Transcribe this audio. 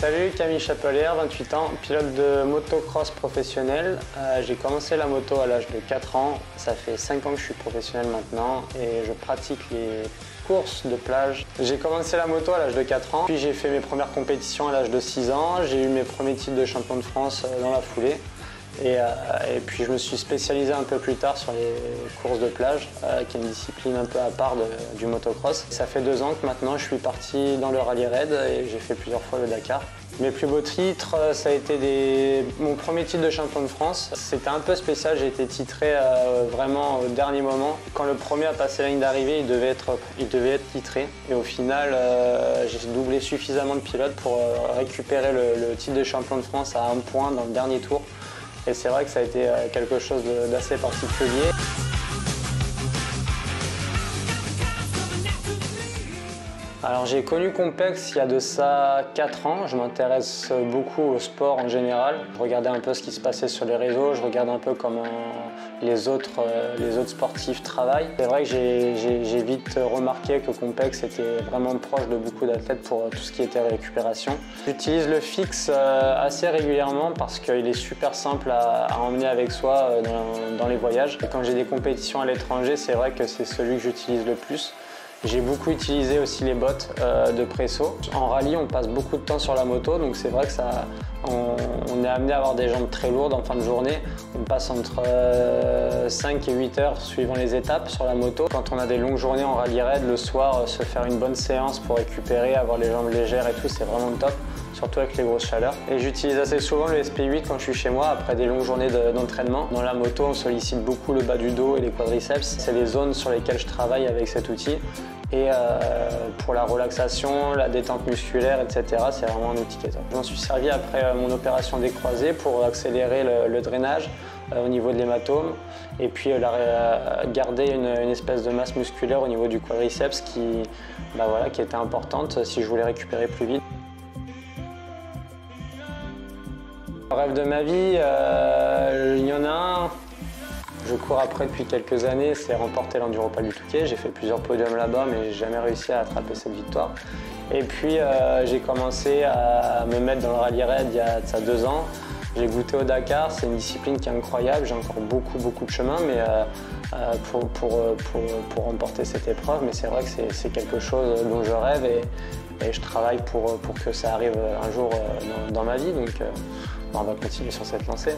Salut, Camille Chapelière, 28 ans, pilote de motocross professionnel. J'ai commencé la moto à l'âge de 4 ans. Ça fait 5 ans que je suis professionnel maintenant et je pratique les courses de plage. J'ai commencé la moto à l'âge de 4 ans, puis j'ai fait mes premières compétitions à l'âge de 6 ans. J'ai eu mes premiers titres de champion de France dans la foulée. Et puis je me suis spécialisé un peu plus tard sur les courses de plage, qui est une discipline un peu à part du motocross. Ça fait 2 ans que maintenant je suis parti dans le rallye raid et j'ai fait plusieurs fois le Dakar. Mes plus beaux titres, ça a été mon premier titre de champion de France. C'était un peu spécial, j'ai été titré vraiment au dernier moment. Quand le premier a passé la ligne d'arrivée, il devait être titré. Et au final, j'ai doublé suffisamment de pilotes pour récupérer le titre de champion de France à 1 point dans le dernier tour. Et c'est vrai que ça a été quelque chose d'assez particulier. Alors j'ai connu Compex il y a de ça 4 ans. Je m'intéresse beaucoup au sport en général. Je regardais un peu ce qui se passait sur les réseaux, je regardais un peu comment les autres sportifs travaillent. C'est vrai que j'ai vite remarqué que Compex était vraiment proche de beaucoup d'athlètes pour tout ce qui était récupération. J'utilise le fixe assez régulièrement parce qu'il est super simple à emmener avec soi dans les voyages. Et quand j'ai des compétitions à l'étranger, c'est vrai que c'est celui que j'utilise le plus. J'ai beaucoup utilisé aussi les bottes de presso. En rallye, on passe beaucoup de temps sur la moto, donc c'est vrai que on est amené à avoir des jambes très lourdes en fin de journée. On passe entre 5 et 8 heures suivant les étapes sur la moto. Quand on a des longues journées en rallye raid, le soir, se faire une bonne séance pour récupérer, avoir les jambes légères et tout, c'est vraiment top, surtout avec les grosses chaleurs. Et j'utilise assez souvent le SP8 quand je suis chez moi, après des longues journées d'entraînement. Dans la moto, on sollicite beaucoup le bas du dos et les quadriceps. C'est les zones sur lesquelles je travaille avec cet outil. Et pour la relaxation, la détente musculaire, etc., c'est vraiment un outil qui est top. Je m'en suis servi après mon opération des croisés pour accélérer le drainage au niveau de l'hématome et puis garder une espèce de masse musculaire au niveau du quadriceps qui était importante si je voulais récupérer plus vite. Le rêve de ma vie, il y en a un. Je cours après depuis quelques années, c'est remporter l'Enduropal du Touquet. J'ai fait plusieurs podiums là-bas, mais j'ai jamais réussi à attraper cette victoire. Et puis j'ai commencé à me mettre dans le rallye raid il y a de ça 2 ans. J'ai goûté au Dakar, c'est une discipline qui est incroyable. J'ai encore beaucoup de chemin pour remporter cette épreuve. Mais c'est vrai que c'est quelque chose dont je rêve et je travaille pour que ça arrive un jour dans ma vie. Donc on va continuer sur cette lancée.